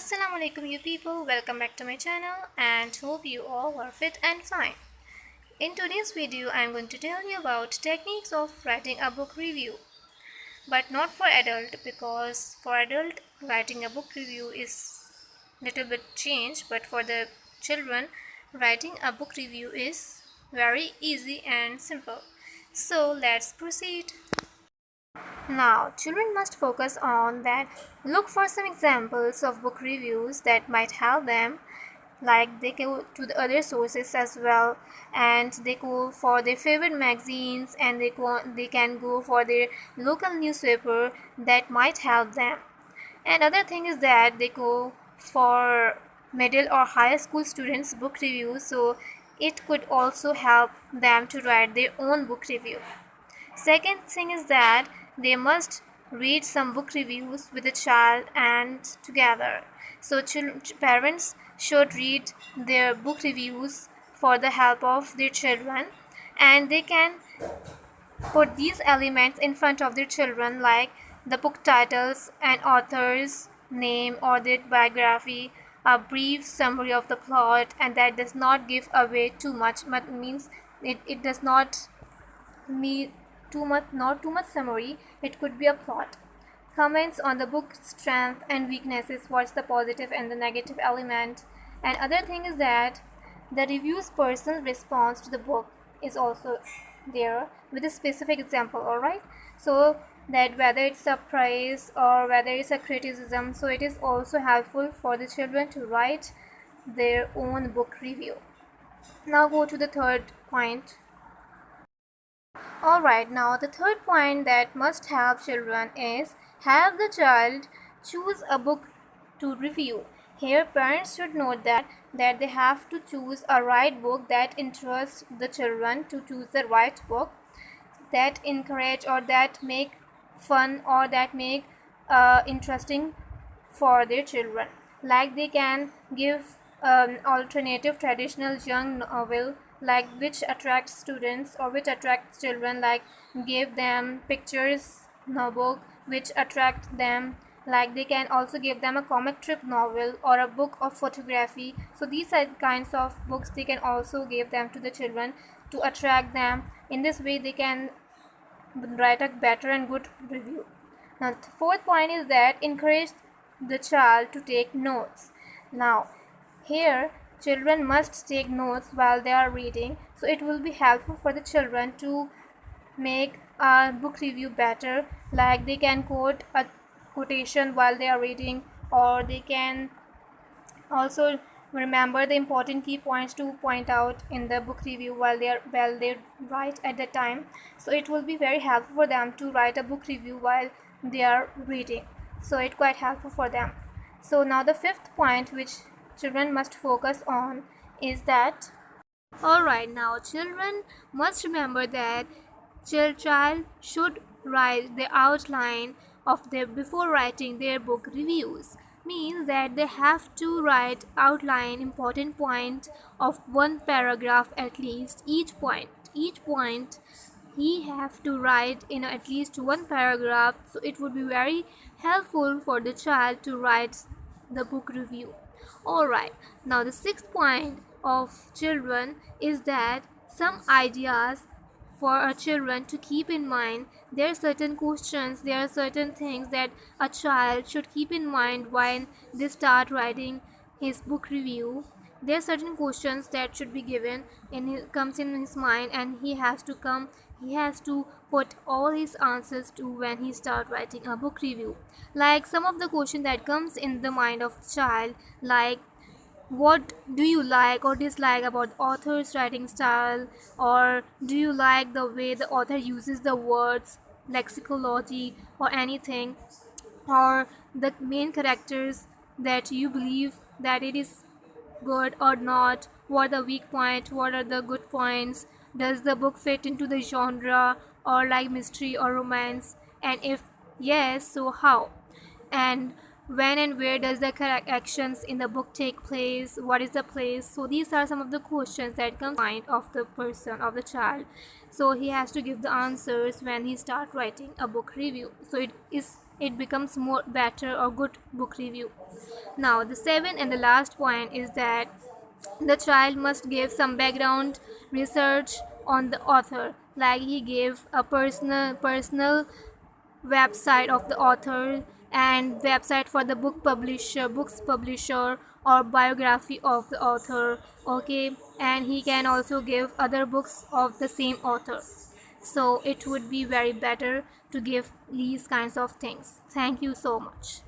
Assalamu alaikum you people, welcome back to my channel and hope you all are fit and fine. In today's video I am going to tell you about techniques of writing a book review. But not for adult, because for adult writing a book review is little bit changed, but for the children writing a book review is very easy and simple. So let's proceed. Now, children must focus on that. Look for some examples of book reviews that might help them. Like they go to the other sources as well, and they go for their favorite magazines, and they can go for their local newspaper that might help them. Another thing is that they go for middle or high school students book reviews, so it could also help them to write their own book review. Second thing is that they must read some book reviews with the child and together. So parents should read their book reviews for the help of their children, and they can put these elements in front of their children, like the book titles and author's name or their biography, a brief summary of the plot, and that does not give away too much, but means it does not mean too much, not too much summary. It could be a plot. Comments on the book's strength and weaknesses, what's the positive and the negative element. And other thing is that the review's personal response to the book is also there with a specific example, alright? So that whether it's a praise or whether it's a criticism, so it is also helpful for the children to write their own book review. Now go to the third point. Alright, now the third point that must help children is have the child choose a book to review. Here parents should note that they have to choose a right book that interests the children, to choose the right book that encourage or that make fun or that make interesting for their children. Like they can give alternative traditional young novel, like which attracts students or which attracts children, like give them pictures novel which attract them. Like they can also give them a comic strip novel or a book of photography. So these are kinds of books they can also give them to the children to attract them. In this way they can write a better and good review. Now the fourth point is that encourage the child to take notes. Now here children must take notes while they are reading, so it will be helpful for the children to make a book review better. Like they can quote a quotation while they are reading, or they can also remember the important key points to point out in the book review while they write at the time. So it will be very helpful for them to write a book review while they are reading, so it's quite helpful for them. So now the fifth point which children must focus on is that, alright, now children must remember that child should write the outline of their before writing their book reviews. Means that they have to write outline important point of one paragraph at least. Each point he have to write in at least one paragraph, so it would be very helpful for the child to write the book review. Alright, now the sixth point of children is that some ideas for our children to keep in mind. There are certain questions, there are certain things that a child should keep in mind when they start writing his book review. There are certain questions that should be given comes in his mind, and he has to put all his answers to when he start writing a book review. Like some of the question that comes in the mind of the child, like what do you like or dislike about the author's writing style, or do you like the way the author uses the words, lexicology or anything, or the main characters that you believe that it is good or not, what are the weak points, what are the good points, does the book fit into the genre or like mystery or romance, and if yes, so how. And when and where does the correct actions in the book take place, what is the place. So these are some of the questions that come to mind of the person, of the child. So he has to give the answers when he start writing a book review, so it becomes more better or good book review. Now the seventh and the last point is that the child must give some background research on the author, like he gave a personal website of the author and website for the books publisher, or biography of the author. Okay, and he can also give other books of the same author. So it would be very better to give these kinds of things. Thank you so much.